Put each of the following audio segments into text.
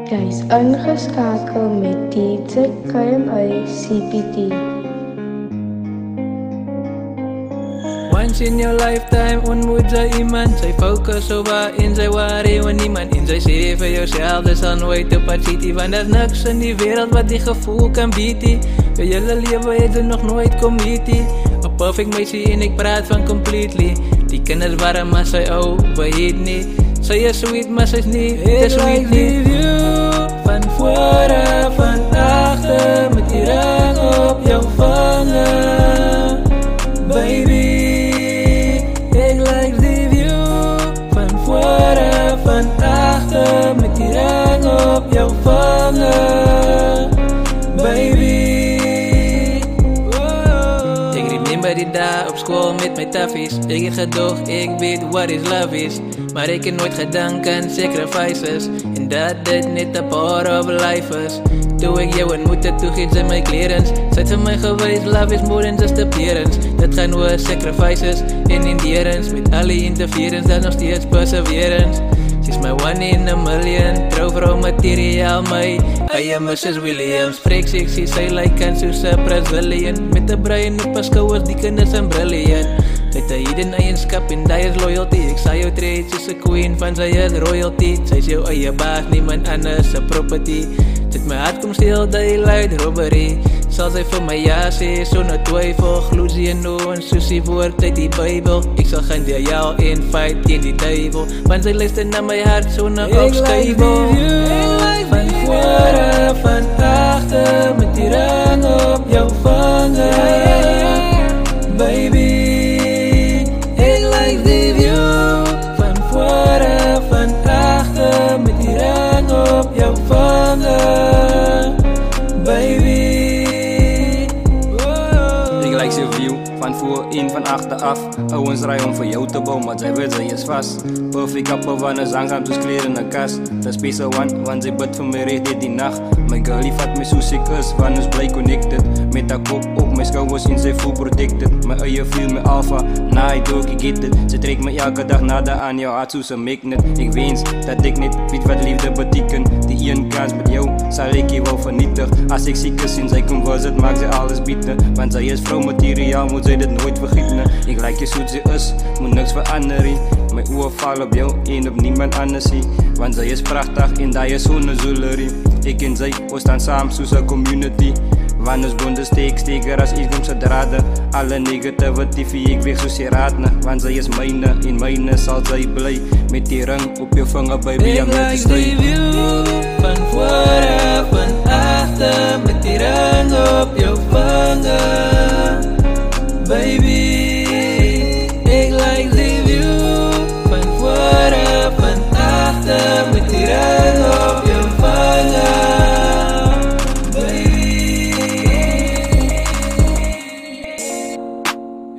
Jy's ingeskakel met DJ KMA CPT. Once in your lifetime ontmoet jy iemand, sy focus op haar en sy worry oor niemand. En sy sê vir jouself, dis al nooit op haar city, want daar's niks in die wereld wat die gevoel kan beat nie. Vir julle lewe het sy nog nooit kom meet nie. A perfect meisie en ek praat van completely. Die kinders warm maar sy overheat nie. Sy is sweet maar sy's nie te sweet nie. Ek like die view van vore, van achter, met die ring op jou vinger, baby. Ek like die view van vore, van achter, met die ring op jou vinger, baby. Ek remember die dag op school met my taffies. Ek het gedoog, ek weet what is love is, maar ek het nooit gedink aan sacrifices, en dat dit net 'n part of life is. Toe ek jou ontmoet het, toe geet sy my clearance. Sy het vir my gewys, love is more than just appearance. Dit gaan oor sacrifices en endurance, met al die interference, dat nog steeds perseverance. She's my one in a million, trouvrou materiaal, my eie Mrs. Williams. Spreek sexy, sy lyk kan soos 'n Brazilian, met 'n brein op haar skouers, die kinders zijn brilliant. Sy het 'n hidden eienskap en die is loyalty. Ek sal jou treat soos 'n queen, van sy is royalty. Sy is jou eie baas, niemand anders se property. Sy het my hart kom steel, die luid robbery. Sal sy vir my ja sê, sonder twyfel. Glo sy en no en soos die woord uit die Bybel. Ek sal gaan deur jou en fight teen die duivel, want sy luister na my hart sonder opskuivel. Van vore, van achter, met die ring op jou vinger, baby. Ek like die view van vore, van achter, met die ring op jou vinger, baby. Ek like sy view van voor en van achter af. Ouwens ry om vir jou te bou, maar sy weet sy is vast. Perfect appel van 'n zang, soos klere in 'n kas. Dat special one, want sy bid vir my reed die nacht. My girlie vat my soos ek is, want ons bly connected. Met haar kop op my skouers en sy voel protected. My eie feel my alpha, na hy dook, ek get it. Sy trek my elke dag nader aan jou hart soos 'n magnet. Ek wens dat ek net weet wat liefde beteken. Die een kans met jou, sal ek jy wel vernietig. As ek siek is en sy kom visit, maak sy alles bieten. Want sy is vrou materiaal, moet sy dit nooit vergiet nie. Ek like jy soos sy is, moet niks verander nie. My oor val op jou en op niemand anders nie, want sy is prachtig en die is sonnezoelerie. Ek en sy, ons staan saam soos 'n community, want ons bonde steker as uitkomse drade. Alle negativity ek weg soos jy raad ne, want sy is myne en myne sal sy bly. Met die ring op jou vinger, baby, I'm not to stay. Ek like die view van vore, van achter, met die ring op jou vinger, baby. Ek like die view van vore, van achter, met die ring op jou vinger, baby.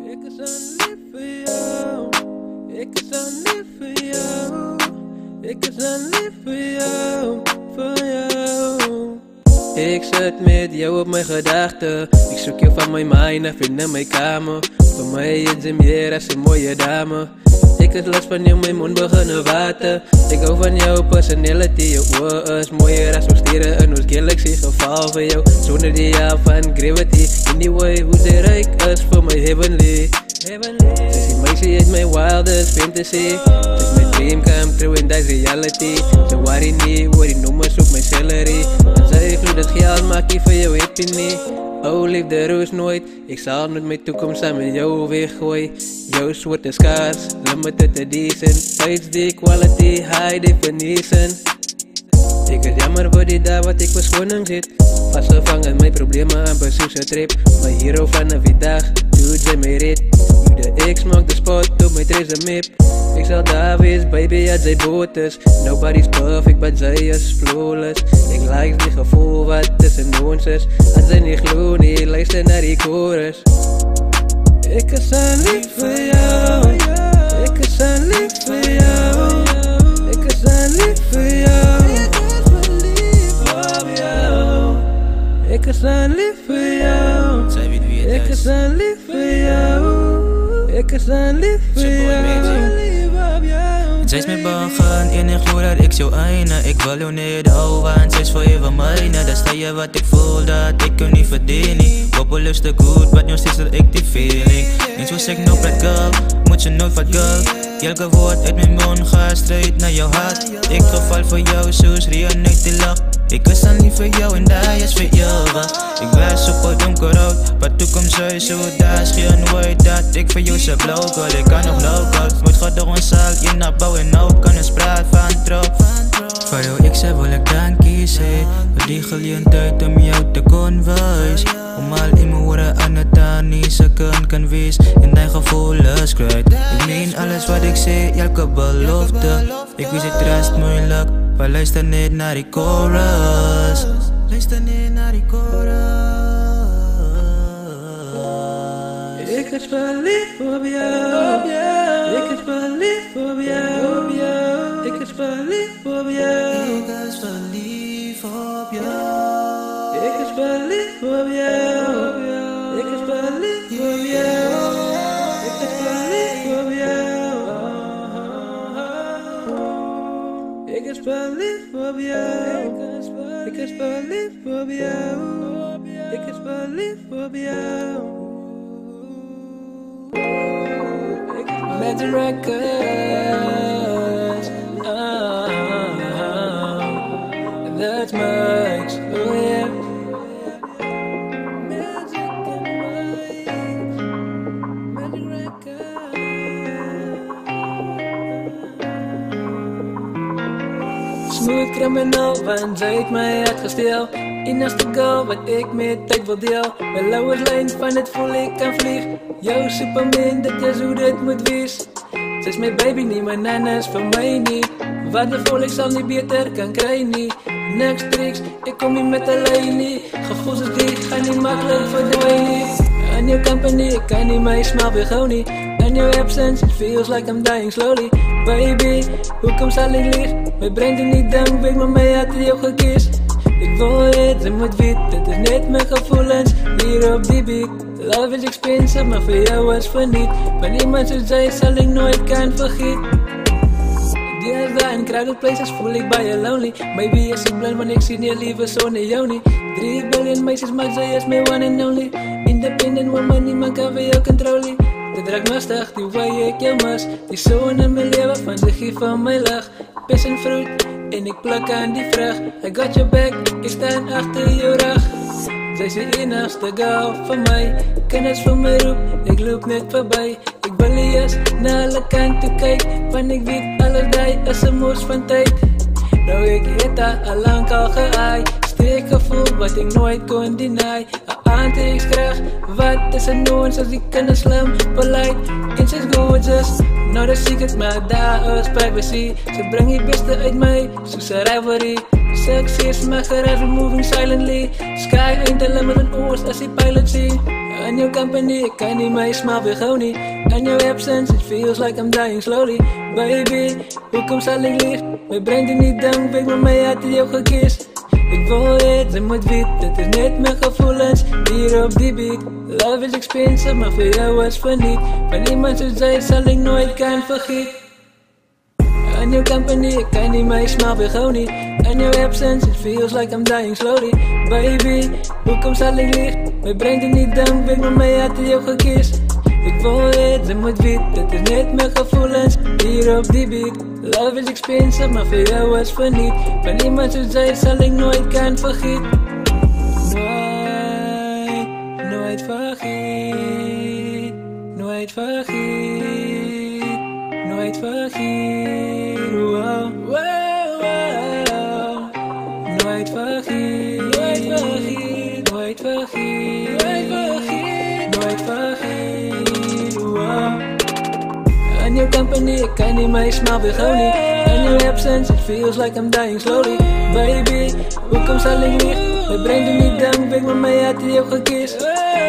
Ek is aan lief vir jou, ek is aan lief vir jou, ek is aan lief vir jou, vir jou. Ek sit met jou op my gedagte, ek soek jou van my mind af en in my kamer. Vir my is jy meer as 'n mooie dame. Ek is los van jou, my mond begin water. Ek hou van jou personality, jou oor is mooier as ons sterre in ons galaxy. Geval vir jou, sonder die jaar van gravity. Anyway, hoe sy ryk is vir my heavenly. Sy is die meisie uit my wildest fantasy. Sy is my dream come true en die is reality. Sy worry nie oor die nommers op my salary, en sy glo dat geld maak nie vir jou happy nie. O liefde roes nooit, ek sal nooit my toekoms saam met jou weggooi. Jou soort is skaars, limited edition, HD quality, high definition. Ek is jammer vir die dag wat ek verskoning het, vasgevang in my probleme amper soos 'n trap. My hero van 'n wit dag, dude jy my red. You the X mark the spot op my treasure map. Ek sal daar wees, baby, as jy boot is. Nobody's perfect, but sy is flawless. Ek like die gevoel wat tussen ons is. As jy nie glo nie, luister na die chorus. Ek is aan lief vir jou, ek is aan lief vir jou, ek is aan lief vir jou, ek is aan lief vir jou, ek is aan lief vir jou, ek is aan lief vir jou. Zij is mijn baggen en ik voel dat ik jou einde. Ik wil jou niet houden, want zij is voor even mijne. Dat sta je wat ik voel, dat ik jou niet verdien. Koppel is te goed, maar nog steeds wil ik die feeling. Niet zoals ik nog pret girl, moet je nooit wat girl. Elke woord uit mijn mond gaat straight naar jouw hart. Ik geval voor jou, zoals Rian uit de lach. Ik wist al niet voor jou en dat is voor jou was. Ik was op het donker rood, maar toekomst zou zo daar is geen nooit dat ik voor jou zou blokken. Ik kan nog local, moet gaan door een zaal in naar bouw en nou kan een spraat van trouw. Voor jou ik zei wil ik dan kiezen, voor die gelegenheid om jou te converse. Om al in mijn woorden aan het aan niet zo kan wees en die gevoelens kwijt. Ik meen alles wat ik zeg, elke belofte. Ik wist het rest moeilijk, maar luister niet naar die chorus. Luister niet naar die chorus. Ik is verliefd op jou. Ik is verliefd op jou. Ik is verliefd op jou. Ik is verliefd op jou. Ik is verliefd op jou. Ik is verliefd op jou. Ik is verliefd op jou. Ik is verliefd op jou. Ik is verliefd op jou. Ik is verliefd op jou. Met de records. That's much. Oh yeah. Magic and Magic records. Smooth criminal, want zij heeft mij uitgesteld. In als de goal wat ik met tijd wil deel. Mijn lauwe lijn van het voel ik kan vliegen. Yo Superman, dat is hoe dit moet wees. Zij is mijn baby niet, mijn nana is voor mij niet. Waardevol, ik zal niet beter kan krijgen niet. Next tricks, ik kom niet met alleen niet. Gevoels is die, ga niet makkelijk verdwijnen. On your company, ik kan niet, maar je smaal weer gewoon niet. On your absence, it feels like I'm dying slowly. Baby, hoe komt zal ik liggen? Mijn brein doet niet dank, weet maar mij had jou gekist. Ik wil het, ze moet weten, het is net mijn gevoelens. Hier op die beat, love is expensive, maar voor jou was verniet. Van iemand zoals zij zal ik nooit kan vergeten. Die is daar in crowded places voel ik bij je lonely. Maybe is ik blind, want ik zie niet liever zonder jou niet. 3 billion meisjes, maar zij is mijn one and only. Independent woman, niemand kan voor jou controle. De draak mastig, die waar ik jou mis. Die zoon in mijn leven, van de gief van mijn lach. Pis en fruit, en ik plak aan die vraag. I got your back, ik sta achter je rug. Zij is de enigste gal van mij. Kennis van mijn roep, ik loop net voorbij. Ik wil eerst naar alle kanten kijken, want ik weet alles die is een moes van tijd. Nou ik het daar al lang al geaaid. Sterk gevoel wat ik nooit kon deny. Een aantrekkingskracht, wat is er nodig zoals ik kan slim beleid. En ze is gorgeous, nou dat zie ik het maar daar is privacy. Ze brengt het beste uit mij, zoals een rivalry. Success, my garage moving silently. Sky ain't the limit on oars as die pilot zien. On your company, ik kan niet, maar je smaal weer gewoon niet. On your absence, it feels like I'm dying slowly. Baby, hoe komt zal ik liggen? Mijn brein doet niet dank, weet maar mij had jou gekist. Ik wil het, ze moet weten, het is net mijn gevoelens. Hier op die beat, love is expensive, maar voor jou was verniet. Van iemand zoals zij zal ik nooit kan vergeten. On your company, ik kan niet, maar je smaal weer gewoon niet. On your absence, it feels like I'm dying slowly. Baby, hoe komt zal ik liggen? Mijn brein doet niet dank, weet maar mij had jou gekist. Ik wil het, ze moet weten, het is net mijn gevoelens. Hier op die beat, love is expensive, maar voor jou was verniet. Van iemand zoals zij zal ik nooit kan vergeten. Nooit vergeet, nooit vergeet, nooit vergeet. Wow, wow, wow. Nooit vergeet, nooit vergeet, nooit vergeet, nooit vergeet, nooit vergeet. Wow. On your company, ik kan niet, maar je smaal weer gewoon niet. On your absence, it feels like I'm dying slowly. Baby, hoe komt zal ik liggen? Mijn brein doet niet dank, weet maar mij had jou gekist.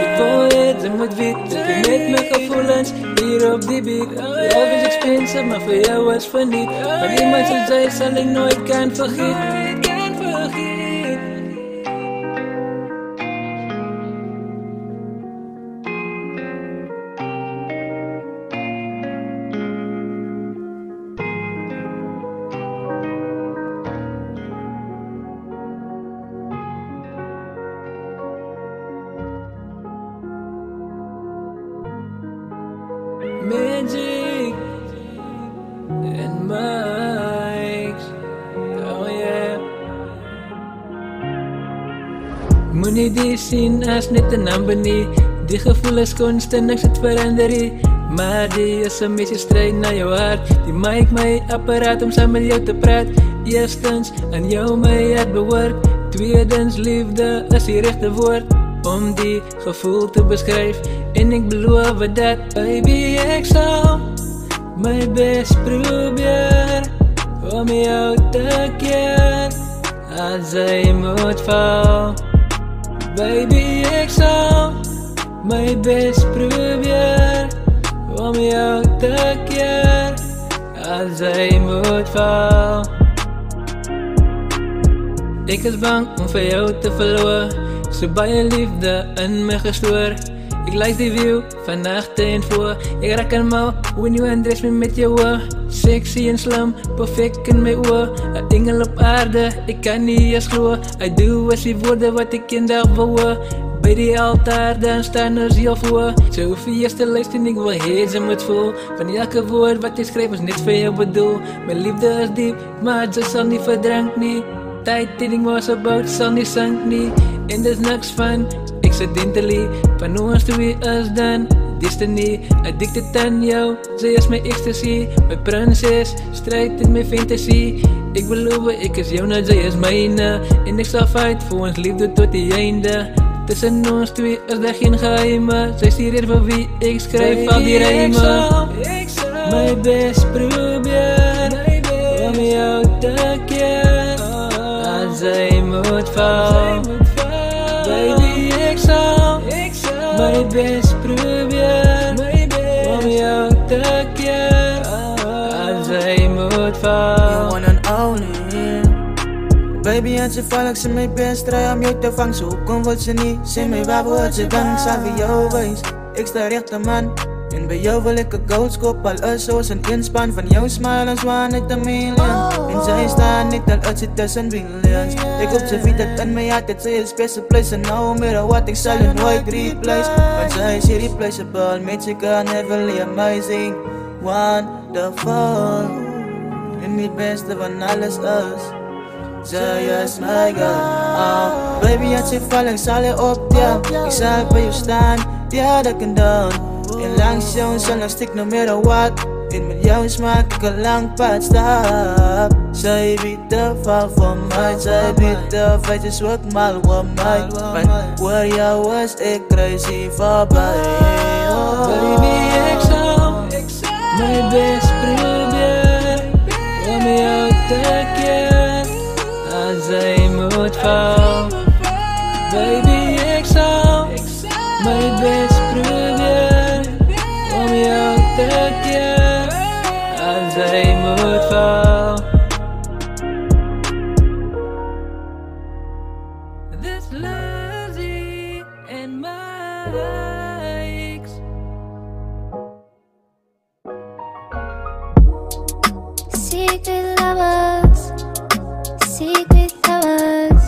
Ik wil het, ze moet weten, het is net mijn gevoelens. Hier op die beat, love is expensive, maar voor jou was verniet. Van iemand zoals zij zal ik nooit kan vergeten. Magic and Mike's. Oh yeah. Moenie die sien as net 'n number nie. Die gevoel is constant, niks het verander nie. Maar die is 'n missie stryd na jou hart. Die maak my apparaat om saam met jou te praat. Eerstens aan jou my hart behoort. Tweedens liefde is die regte woord om die gevoel te beskryf. En ek beloof dat baby ek sal my best probeer om jou te keer as hy moet val. Baby ek sal my best probeer om jou te keer as hy moet val. Ek is bang om vir jou te verloor, so baie liefde in my gestoor. Ek like die view van nagte en voor. Ek raak aan my when you undress me met jou oor. Sexy en slim, perfect in my oor. 'n engel op aarde, ek kan nie eens glo. I do as die woorde wat ek eendag wil hoor. By die altaar dan staan ons heel voor. So hoef jy eers te luister en ek wil hê jy moet voel. Van elke woord wat ek skryf is net vir jou bedoel. My liefde is diep, maar jy sal nie verdrink nie. Tyd en ek was about sal nie sink nie. En dis niks van accidentally. Van ons twee is dan destiny. Addicted aan jou, sy is my ecstasy. My prinses, strijd in my fantasy. Ek beloof ek is jou nou, sy is myne. En ek sal fight vir ons liefde tot die einde. Tussen ons twee is daar geen geheime. Sy is die rede vir wie ek skryf al die ryme. Ek sal my best probeer om jou te keer as hy moet val. Baby ek sal my best probeer om jou te keer as hy moet val. You one and only. Baby, als je val, ik zie mijn best try om jou te vang. Zo kom wat ze niet, zie mij waar wordt ze bang. Zal voor jou wees, ik sta rechte man. En bij jou wil ik een goudskop, al is zoals een inspan. Van jouw smile als one uit een million. En zij staan niet al uit zit tussen billions. Ik hoop ze weet dat in mijn hart, dat zij is beste place. En nou meer wat ik zal je nooit replace. Want zij is irreplaceable, magical, neverly amazing, wonderful. En die beste van alles is zij is my girl. Baby, als je val, ik zal je optillen. Ik zal bij jou staan, ja dat kan dan. En langs jou zal nog stick no matter what. En met jou smaak ik een lang pad stap. Zij biedt de val voor mij. Zij biedt de feitjes wat mal voor mij. Want waar jou was ik crazy voorbij. Baby ik zal my best probeer om jou te keer as hy moet val. Baby ek sal my best probeer om jou te keer as hy moet val. This Lizzy and Mike's. Secret lovers, secret lovers.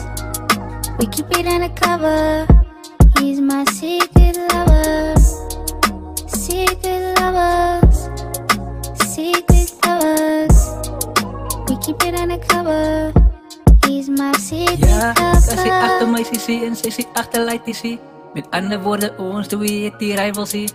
We keep it undercover. He's my secret lover. Secret lovers, secret lovers. We keep it undercover. He's my secret Ja, lover. sy agter my sissie en sy agter Laitie. Met ander woorde, ons twee het die rivalsie.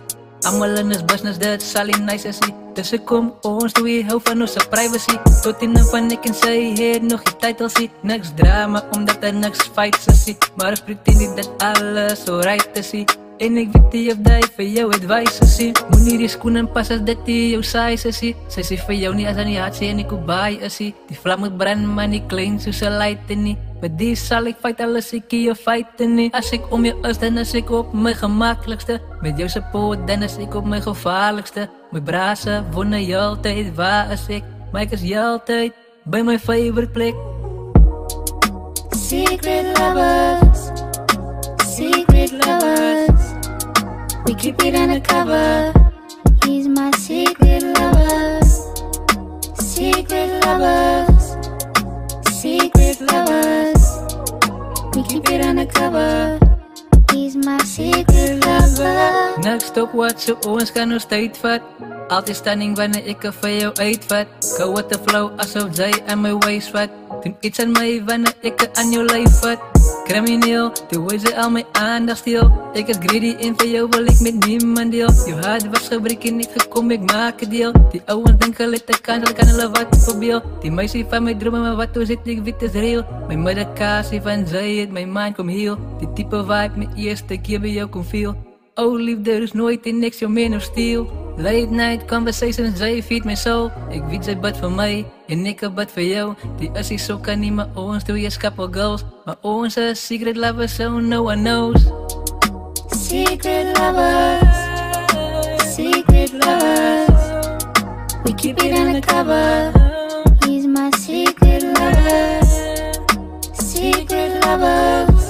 Almal in ons business, dit sal nie nice is nie. Dus ek kom, ons twee hou van ons privacy. Tot in van ek en sy het nog die titles. Niks drama, omdat er niks fights is. Maar ek pretend nie dat alles alright is. En ek weet nie of die vir jou advice is. Moenie die skoenen pas as dit die jou size is. Sy sê vir jou nie as aan die hart sê en ek op baie is. Die vlam moet brand, maar nie klein soos 'n light nie. Met die sal ek fight, alles ek jou fight nie. As ek om jou is, dan is ek op my gemakkelijkste. Met jou support, dan is ek op my gevaarlikste. My brase wonder jy altyd, waar is ek? Maar ek is jy altyd by my favorite plek. Secret lovers, secret lovers. We keep it undercover. He's my secret lover. Secret lovers, secret lovers. We keep it undercover. He's my secret lover. Niks stop wat so ons kan ons tyd vat. Altijd stunning wanneer ik er van jou uitvat. Go with the flow alsof zij aan mijn waist vat. Doen iets aan mij wanneer ik er aan jouw lijf vat. Crimineel, de way ze al mijn aandacht stil. Ik is greedy en van jou wil ik met niemand deel. Je hart was gebreken, ik gekom, ik maak het deel. Die ouwens denken let de kans, kan hulle wat verbeel. Die meisje van mijn dromen, maar wat hoe zit ik weet is real. Mijn medikatie van zij het, mijn mind kom heel. Die type vibe, mijn eerste keer bij jou kom feel. Oh liefde, er is nooit in niks, jouw man of steel. Late night conversations, zij feed mijn soul. Ik weet zij bad voor mij, en ik bad voor jou. Die assie zo kan niet, maar ons doe je couple goals. Maar onze secret lovers, so no one knows. Secret lovers, secret lovers. We keep it undercover. He's my secret lover. Secret lovers,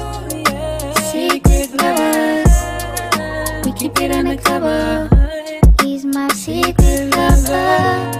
secret lovers. We keep it undercover. He's my secret lover.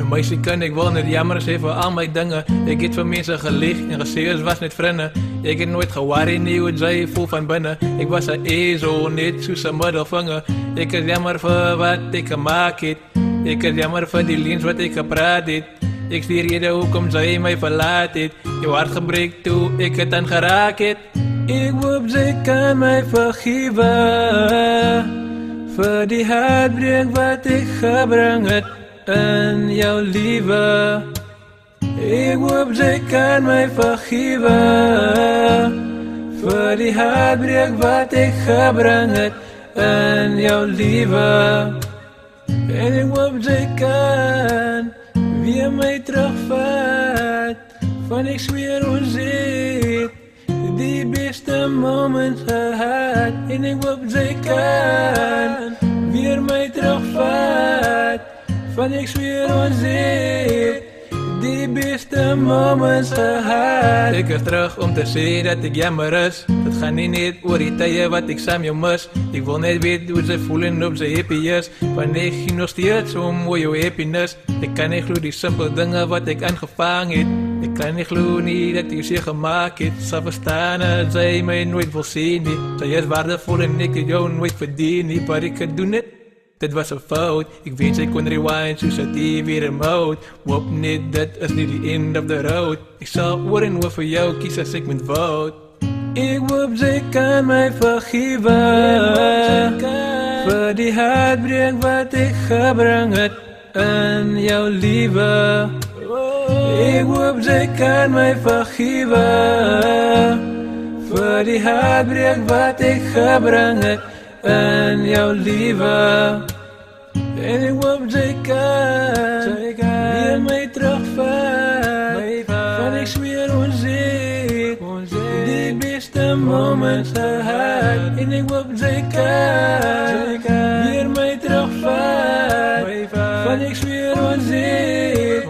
Meisje kan ik wel niet jammer zijn voor al mijn dingen. Ik heb van mensen gelicht en gezegd was niet vrienden. Ik heb nooit gewaard nie hoe zij voel van binnen. Ik was een ezel, net zoals een middelvinger. Ik is jammer voor wat ik gemaakt heb. Ik is jammer voor die liens wat ik gepraat heb. Ik stier je de hoekom zij mij verlaat het. Je hart gebreekt toe ik het aan geraakt het. Ik hoop zij kan mij vergeven. Voor die hartbreuk wat ik gebracht het. En jouw liefde. Ik hoop zij kan mij vergeven. Voor die hartbreuk wat ik gebracht heb. En jouw liefde. En ik hoop zij kan weer mij terugvat. Van ik zweer ons het. Die beste moments gehad. En ik hoop zij kan weer mij terugvat. Van ik zweer ons het, die beste moments gehad. Ik is terug om te zien dat ik jammer is. Het gaat niet oor die tijden wat ik samen jou mis. Ik wil net weten hoe ze voelen op ze happy is. Want ik ging nog steeds om hoe jouw happiness. Ik kan niet geloven die simpele dingen wat ik aangevangen heb. Ik kan niet geloven niet dat ik ze gemaakt heb. Ze verstaan dat zij mij nooit wil zien. Zij is waardevol en ik het jou nooit verdien. Maar ik kan doen het. Dit was een fout, ik weet zij kon rewind, soos het die weer remote. Hoop net, dit is niet the end of the road. Ik zal oor en oor voor jou kies als ik moet vote. Ik hoop zij kan mij vergeven. Voor die hartbreuk wat ik gebracht het. En jouw liefde. Ik hoop zij kan mij vergeven. Voor die hartbreuk wat ik gebracht het. En jouw liefde. En ik hoop zij kan weer mij terugvat. Van ik zweer ons het, die beste moments gehad. En ik hoop zij kan weer mij terugvat. Van ik zweer ons het,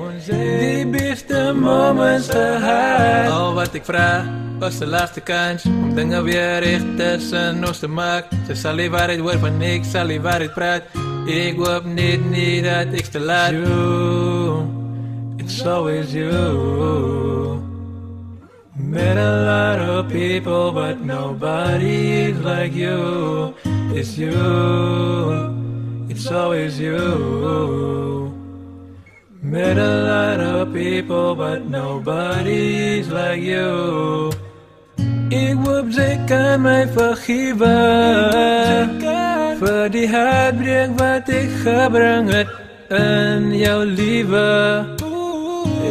die beste moments gehad. Al wat ik vraag was de laatste kans om dingen weer recht tussen ons te maken. Ze zal die waarheid horen van ik zal die waarheid praten. Ik hoop niet dat ik te laat. You, it's always you. Met a lot of people but nobody is like you. It's you, it's always you. Met a lot of people but nobody is like you. Ik hoop zij kan mij vergeven. Voor die hartbreuk wat ik gebracht het. En jouw liefde.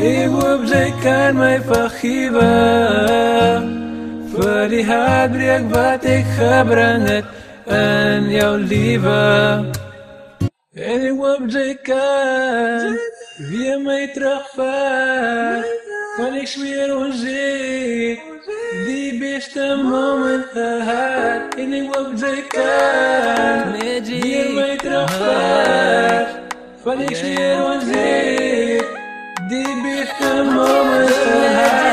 Ik hoop zij kan mij vergeven. Voor die hartbreuk wat ik gebracht het. En jouw liefde. En ik hoop zij kan weer mij terugvat. Want ik zweer ons het, die beste moment gehad. En ik hoop zij kan weer mij terugvat. Want ik zweer ons het, die beste moment gehad.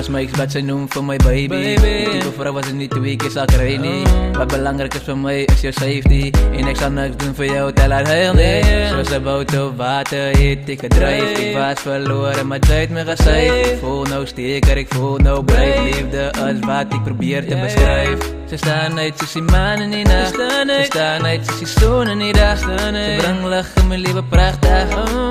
was my wat sy noem vir my baby. Die type vrou was dit nie 2 keer sal kry nie. Wat belangrik is vir my is jou safety. En ek sal niks doen vir jou tel haar heel nie. Soos 'n boot op water het ek gedryf. Ek was verloren, maar jy het my gesave. Ek voel nou steker, ek voel nou blyf. Liefde is wat ek probeer te beskryf. Sy staan uit soos die maan in die nacht. Sy staan uit soos die son in die dag. Sy bring lig in my lewe prachtig.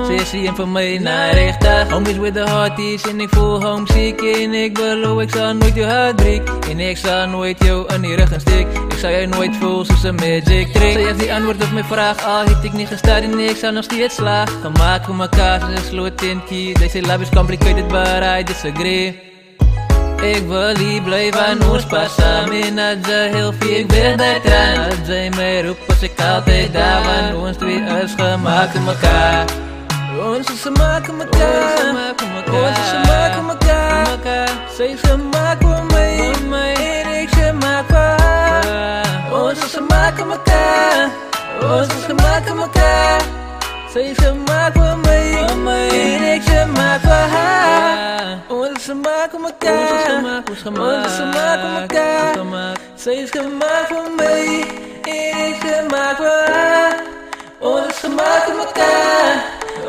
Sy is die een vir my na rechtig. Homies with the hearties en ek voel homesick. En ek beloof ek sal nooit jou hart breek. En ek sal nooit jou in die rug steek. Ek sal jou nooit voel soos 'n magic trick. Sy is die antwoord op my vraag, al het ek nie gestudy nie, ek sal nog steeds slaag. Gemaak vir mekaar soos 'n slot en key. They say love is complicated but I disagree. Ek wil hier bly van ons pas samen. As jy heel veel ek wil dat traan. As jy my roep as ek altyd daar. Want ons twee is gemaak vir mekaar. Ons is gemaak vir mekaar. Ons is gemaak vir mekaar. Sy is gemaak vir my. En ek is gemaak vir haar. Ons is gemaak vir mekaar. Ons is gemaak vir mekaar. Sy is gemaak vir my. En ek is gemaak vir haar. Ons is gemaak vir mekaar. Ons is gemaak vir mekaar. Sy is gemaak vir my. En ek is gemaak vir haar. Ons is gemaak vir mekaar.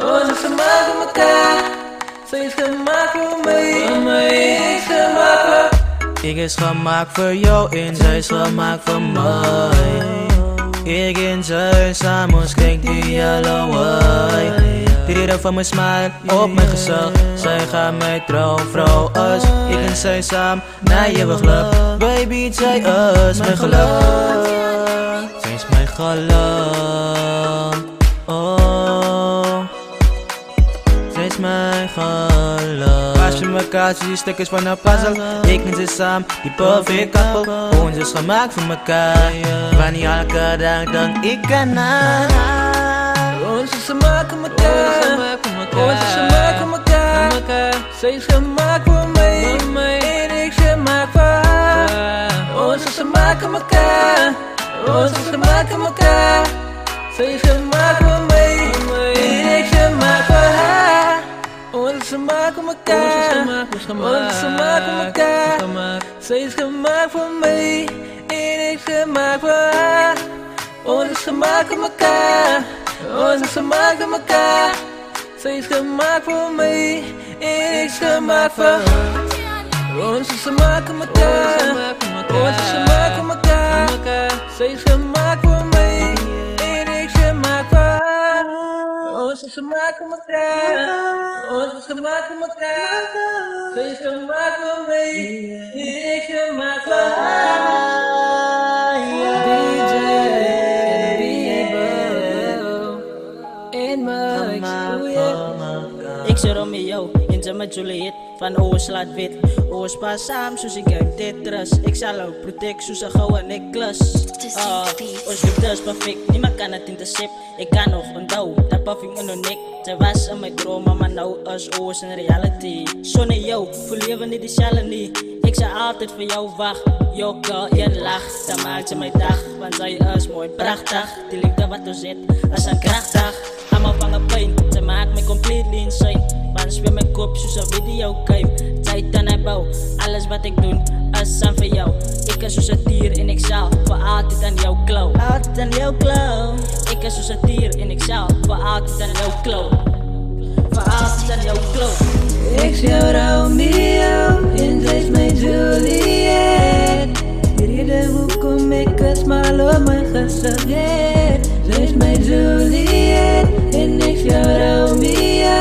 Ons is gemaak vir mekaar. Sy is gemaak vir my. En ek is gemaak vir. Ek is gemaak vir jou en sy is gemaak vir my. Ek en sy saam ons kyk die hele way. Die rede van my smile op my gesig. Sy gaan my trouwvrou is. Ek en sy saam na ewig geluk. Baby, sy is my geluk. Sy is my geluk. Oh, sy is my geluk. Pas vir mekaar soos die stukkies van 'n puzzle. Ek en sy saam, die perfect couple. Ons is gemaak vir mekaar. Wanneer elke dag dan ek aan haar. Ons is gemaak vir mekaar. Ons is gemaak vir mekaar. Sy is gemaak vir my. En ek is gemaak vir haar. Ons is gemaak vir mekaar. Ons is gemaak vir mekaar. Sy is gemaak vir my. En ek is gemaak vir haar. Ons is gemaak vir mekaar. Ons is gemaak vir mekaar. Sy is gemaak vir my. En ek is gemaak vir haar. Ons is gemaak vir mekaar. Ons is gemaak vir mekaar. Sy is gemaak vir my. En ek is gemaak vir haar. Ons is gemaak vir mekaar. Ons is gemaak vir mekaar. Sy is gemaak vir my. En ek is gemaak vir haar. Ons is gemaak vir mekaar. Ons is gemaak vir mekaar. Sy is gemaak vir my. En ek is gemaak vir haar. Ek sê Romeo en sy met Juliet van ons laat weet. Ons pas saam soos ek game Tetris. Ek sal jou protect soos 'n goue necklace. Ons liefde is perfect, niemand kan het intercept. Ek kan nog onthou, dat puffing in haar nek. Sy was in my droom, maar nou is ons in reality. Sonder jou, voel lewe nie dieselfde nie. Ek sal altyd vir jou wag. Jou girl, een lach, dan maakt sy my dag. Want sy is mooi prachtig. Die liefde wat ons het, is aan krachtig. Allemaal vangen pijn, sy maakt my completely insane. Want speel my kop soos 'n video game. Tijd aan hy bouw, alles wat ek doen is aan vir jou. Ek is soos 'n dier en ek sal vir altyd aan jou klauw. Altyd aan jou klauw. Ek is soos 'n dier en ek sal vir altyd aan jou klauw. Vir altyd aan jou klauw. Ek is jou Romeo en sy is my Juliet. Die rede hoekom ek is mal op my gesig het. Sy is my Juliet en ek is jou Romeo.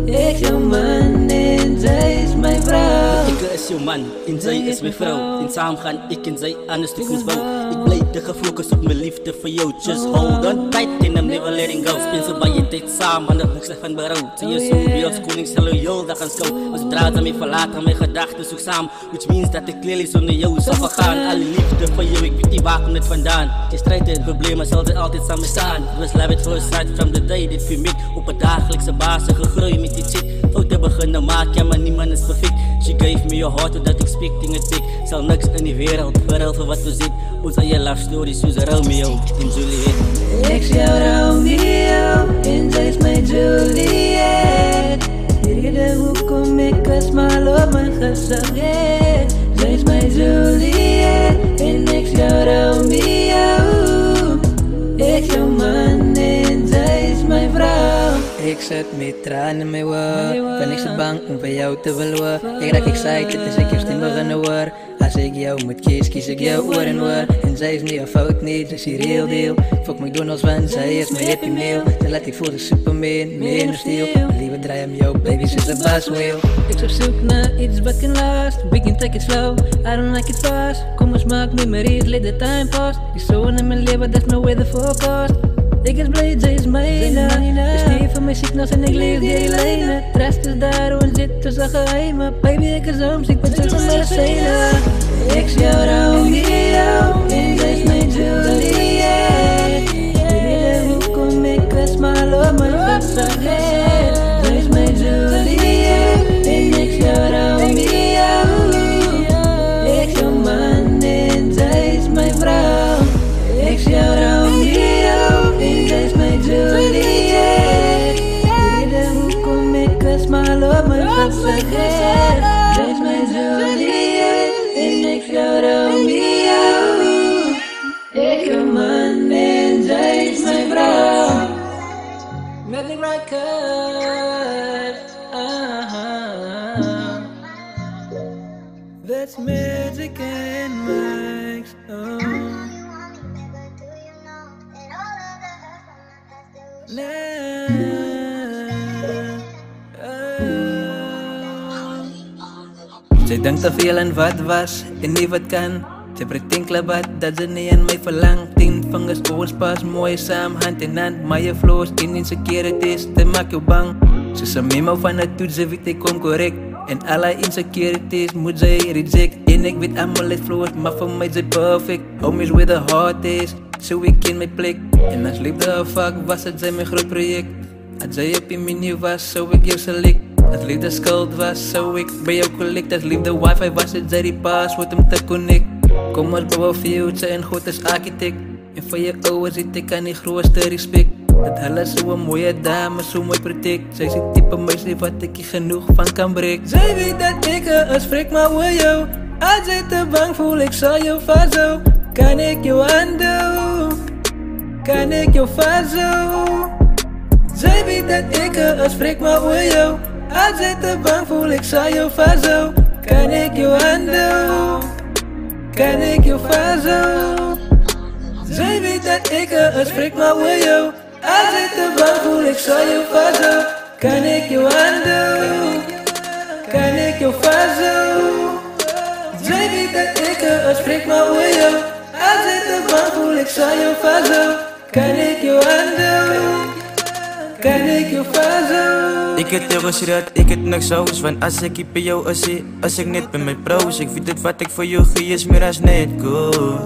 Ek is jou man en sy is my vrou. Ek is jou man en sy is my vrou. En saam gaan ek en sy aan 'n toekoms bou. Ek bly te gefokus op my liefde vir jou. Just hold on tight and I'm never letting go. Spend so baie tyd saam aan 'n hoekslag van berou. Sy is so beeld koning sal jou dag gaan skou. As dra sy my verlaat en my gedagtes soek saam. Which means dat ek clearly sonder jou sal vergaan. Al die liefde vir jou, ek weet nie waar kom dit vandaan. Jy stryd en probleme sal sy altyd saam my staan. It was love at first sight from the day that we met. Op 'n daaglikse basis gegroei met die chick. Foute begin nou maak, ja maar niemand is perfect. She gave me your heart without expecting a tick. Sal niks in die wêreld verruil vir wat ons het. Ons eie love story soos Romeo en Juliet. Ek is jou Romeo en sy is my Juliet. Die Rede hoekom ek 'n smaal op my gesig het. Sy is my Juliet en ek's jou Romeo. Ek's jou man en sy is my vrou. Ek sit met trane in my oor, ben ek so bang om vir jou te verloor. Ek raak excited as ek jou stem begin hoor. As ek jou moet kies ek jou oor en oor. En sy is nie 'n fout nie, sy is die real deal. Fuck McDonald's want sy is my happy meal. Sy laat ek voel as Superman, Man of Steel. My liewe draai om jou, baby, soos 'n bus wheel. Ek sou soek na iets wat kan last. We can take it slow, I don't like it fast. Kom ons maak memories, let the time pass. Die zon in my lewe, that's my weather forecast. Ek is blij, sy is myne. Ek stief van my signals en ek leef die lijnen. Trust is daar, ons zit tussen geheimen. Baby, ek is homesick, but sy van medicijnen. Ek is jou Romeo en sy is my Juliet. Rede hoekom ek 'n smaal op my gesig het. Sy is my Juliet en ek is jou Romeo. Ek is jou man en sy is my vrou. Ek is jou Romeo en sy is my Juliet. Rede hoekom ek 'n smaal op my gesig het. Sy is my Juliet en ek is jou Romeo. Ek is jou man en sy is my vrou. Magic Records. That's magic and Mike's own. Sy dink te veel aan wat was en nie wat kan. Sy pretend klabat dat sy nie aan my verlang. 10 vingers ons pas mooi saam, hand in hand. Maar je flaws en insecurities, dit maak jou bang. Soos 'n memo van 'n toets, sy weet ek kom korrek. En alle insecurities moet sy reject. En ek weet almal het flaws, maar vir my sy perfect. Homies where the heart is, so ek ken my plek. En as liefde 'n fuck was, het sy my groot projek. As jy op die menu was, so ek jou select. As liefde skuld was, so ek by jou collect. As liefde wifi was, het sy die password om te connect. Kom ons bouw 'n future en God is architect. En vir jou ouers het ek aan die grootste respect. Dat hulle so 'n mooie dame so mooi protect. Sy is die type meisie wat ek nie genoeg van kan breek. Sy weet dat ek is vrek maar oor jou. As jy te bang voel, ek sal jou vashou. Kan ek jou aanhou? Kan ek jou vashou? Sy weet dat ek is vrek maar oor jou. As jy te bang voel, ek sal jou vashou. Kan ek jou aanhou? Kan ek jou vashou? Sy weet dat ek is vrek maar oor jou. As jy te bang voel, ek sal jou vashou. Kan ek jou aanhou? Kan ek jou vashou? Sy weet dat ek is vrek maar oor jou. As jy te bang voel, ek sal jou vashou. Kan ek jou aanhou? Kan ek jou vashou? Ek het jou gesê dat ek het niks hous. Want as ek hier by jou is, as ek net by my bros. Ek weet dit wat ek vir jou gee is meer as net goed.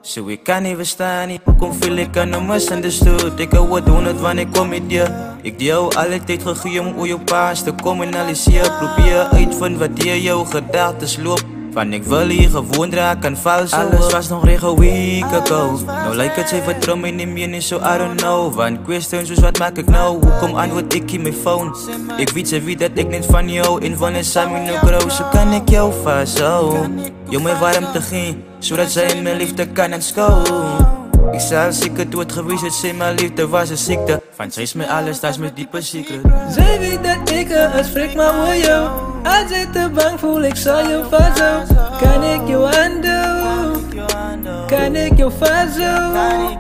So ek kan nie verstaan nie, kom voel ek kan nou misunderstood. Ek hou het 100 wanneer ek kom met jou. Ek die jou alle tyd gegee om oor jou paas te kom analyseer. Probeer uitvind wat hier jou gedagtes loop. Van ek wil hier gewoond raak aan vals. Alles was nog reg 'n week ago. Nou lyk het sy vertrou my nie meer nie, so I don't know. Want questions soos wat maak ek nou? Hoekom antwoord ek in my phone? Ek weet sy weet dat ek net van jou en wanneer saam nou grow. So kan ek jou vashou, jou my warmte gee, sodat sy in my liefde kan aanskou. Ek sal seker dood gewees het, sy my liefde was 'n siekte. Want sy is my alles, dat is my diepe secret. Sy weet dat ek is vrek maar oor jou. As jy te bang voel, ek sal jou vashou. Kan ek jou aanhou? Kan ek jou vashou?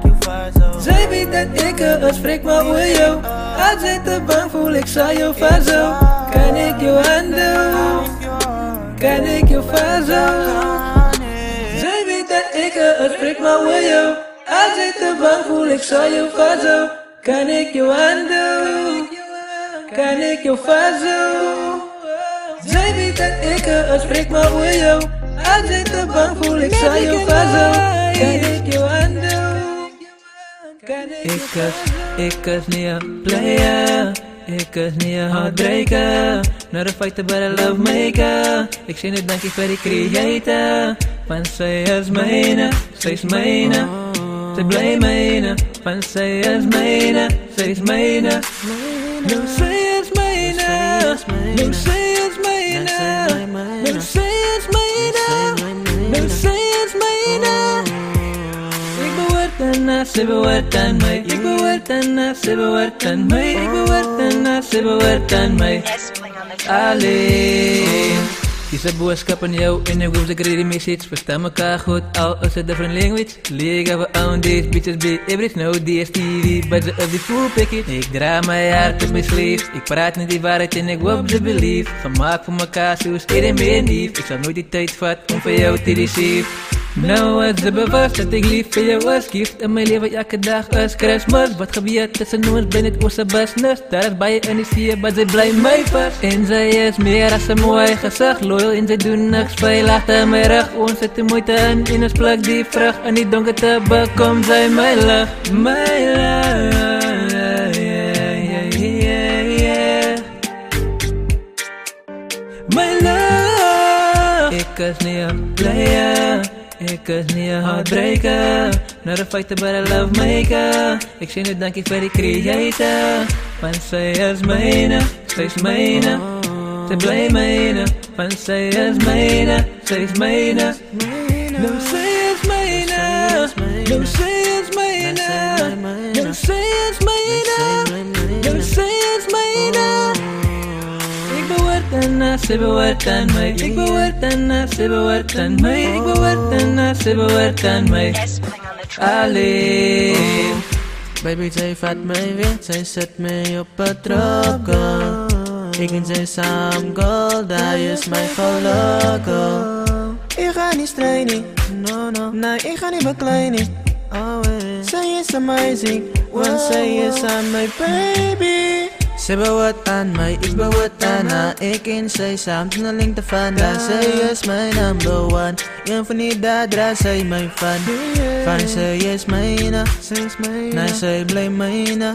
Sy weet dat ek is vrek maar oor jou. As jy te bang voel, ek sal jou vashou. Kan ek jou aanhou? Kan ek jou vashou? Sy weet dat ek is vrek maar oor jou. As jy te bang voel, ek sal jou vashou. Kan ek jou aanhou? Kan ek jou vashou? Sy weet dat ek is vrek maar oor jou. As jy te bang voel, ek sal jou vashou. Kan ek jou aanhou? Ek is nie 'n player. Ek is nie 'n heartbreaker. Not a fighter but a love maker. Ek sê net dankie vir die creator. Want sy is myne, sy is myne. Sy bly myne, want sy is myne, sy is myne. No, sy is myne. Nou sy is myne, nou sy is myne, nou sy is myne. Ek behoort aan haar, sy behoort aan my. Ek behoort aan haar, sy behoort aan my. Ek behoort aan haar, sy behoort aan my. Alleen. Kies 'n boodskap aan jou en ek hoef ek read die message. Verstaan mekaar goed, al is it different language. League of our own days, bitches be everything, no DSTV, but of the full package. Ik draai my hart op my sleeve. Ik praat niet die waarheid en ik hoop ze belief. Gemaakt voor mekaar zoals iedereen meer lief. Ik zal nooit die tijd vat om voor jou te receive. Nou is het bewust dat ik lief voor jou was. Gift in mijn leven elke dag is Christmas. Wat gebeurt tussen ons, ben het onze business. Daar is bij je en ik zie je, maar zij blijft mij vast. En zij is meer dan een mooi gezicht. Loyal en zij doen niks veel achter mijn rug. Ons zet de moeite in ons pluk die vrucht. En die donkerte bekomt zij mijn lucht. Mijn lucht, mijn lucht. Ik is niet een player. Ik is niet een heartbreaker, not a fighter but a love maker. Ik zeg nu dankie voor die creator, want zij is mijne, zij is mijne. Zij blij mijne, want zij is mijne, zij is mijne. No, zij is mijne, no, zij is mijne, no, zij is mijne, no, zij is mijne. Ik behoort aan haar, zij behoort aan mij. Ik behoort aan haar, zij behoort aan mij. Ik behoort aan haar, zij behoort aan mij. Alleen. Baby, zij vat mij weer, zij zet mij op het drokken. Ik en zij samen gold, hij is mijn gelukkig. Ik ga niet strijden, no, no. Nee, ik ga niet bekleinen. Zij is amazing, want zij is aan mijn baby. Zij behoort aan mij, ik behoort aan haar. Ik en zij samen zijn link te vinden. Zij is mijn number one. Een van die dadra, zij mijn fan. Van zij is mijne, nee, zij blijft mijne.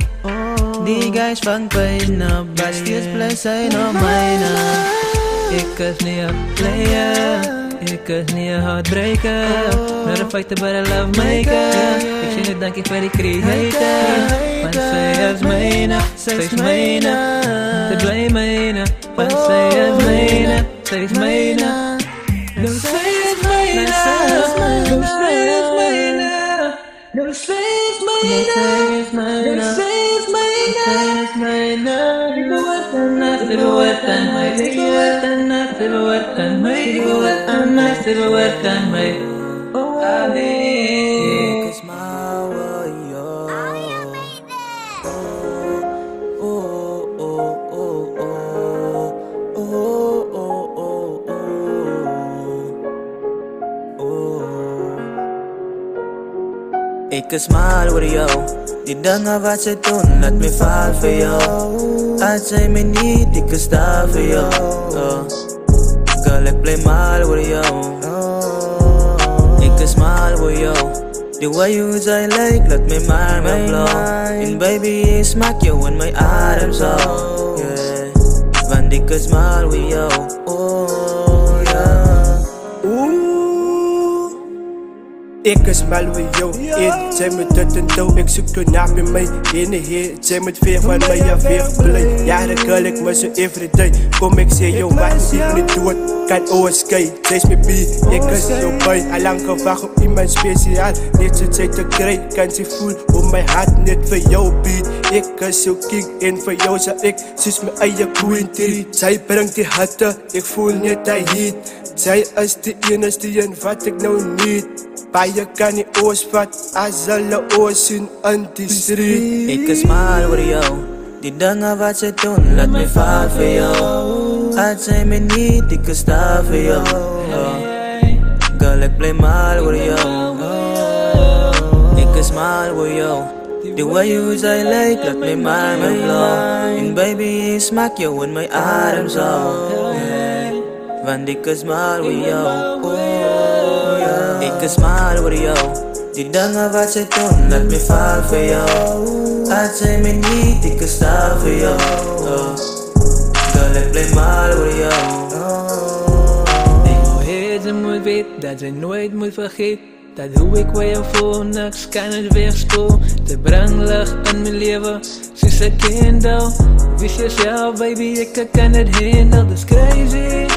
Die guys van pijn, maar steeds blijft zij nog mijne. Ik is niet een player. Ik is niet een heartbreaker, not a fighter but a love maker. Ik zeg nu dankie voor die creator, want zij is mijne, zij is mijne. Zij blij mijne, want zij is mijne, zij is mijne. No, zij is mijne, no, zij is mijne, no, zij is mijne, no, zij is mijne. Ik behoort aan haar, zij behoort aan mij. Ik behoort aan haar, zij behoort aan mij. Ik behoort aan haar, zij behoort aan mij. Alleen. Ik is maar yo. Ik is maar voor jou. Die dingen wat zij doen, laat me vallen voor jou. Als zij me niet, ik is daar voor jou. Girl, ik blijf maar voor jou. Ik is maar voor jou. The way you say like, laat me maar me blow. And baby, ik smaak jou in mijn arms out. Yeah. Want ik is maar voor jou. Oh, yeah. Ik is mal with jou, zij moet tot en toe, ik zoek toen naar bij mij. In de heer, zij moet veel van mij af weer blij. Jaren girl, ik me zo everyday. Kom ik zeg jou wat ik niet doe, kan oorsky. Zij is me bij, ik is zo bij. Allang gewacht op iemand speciaal, net zo zij te krijgen. Kan ze voelen hoe mijn hart net voor jou biedt. Ik is zo king en voor jou zou ik, zus mijn eigen queen tiri. Zij brengt die hatten, ik voel net die heat. Zij is de enige en wat ik nou niet. Baie kan nie oosvat as hulle oos sien in die street. Ik is maar voor jou. Die dingen wat zij doen, laat me vallen voor jou. Als zij me niet, ik is daar voor jou. Girl, ik blijf maar voor jou. Ik is maar voor jou. The way you say like, laat me maar me blow. And baby, ik smaak jou in mijn arms out. Want ik is maar voor jou. Ik is maar voor jou. Die dingen wat zij doen, laat me vallen voor jou. Als zij me niet, ik is daar voor jou. Girl, ik blijf maar voor jou. Ze moet weten dat ze nooit moet vergeten. Dat hoe ek oor jou voel, niks kan het weerspoel. Dit bring lig in my lewe, soos 'n candle. Wees jezelf baby, ek kan het handle, dis crazy.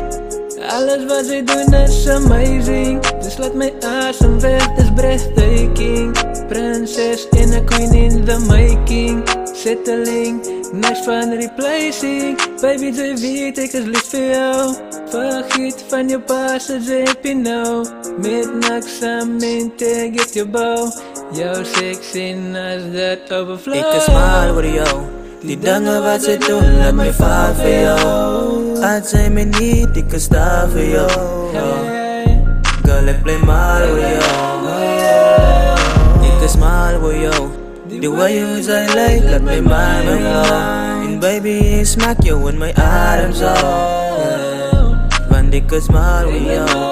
Alles wat jy doen is amazing. Dus laat my asem weg, is breathtaking. Princess and a queen in the making. Settling, niks van replacing. Baby, jy weet ek is lief vir jou. Vergiet van jou pas, jy heb je nou. Met niks aan mente, get jou bouw. Jou sexiness dat overflow. Ik is mal oor jou. Die dinge wat sy doen, laat my val vir jou. As sy my niet, ek is daar vir jou. Girl, ek bly mal oor jou. Ek is mal oor jou. The way you say like, laat my mind on jou. And baby, smack you in my arms out. Want ek is mal oor jou.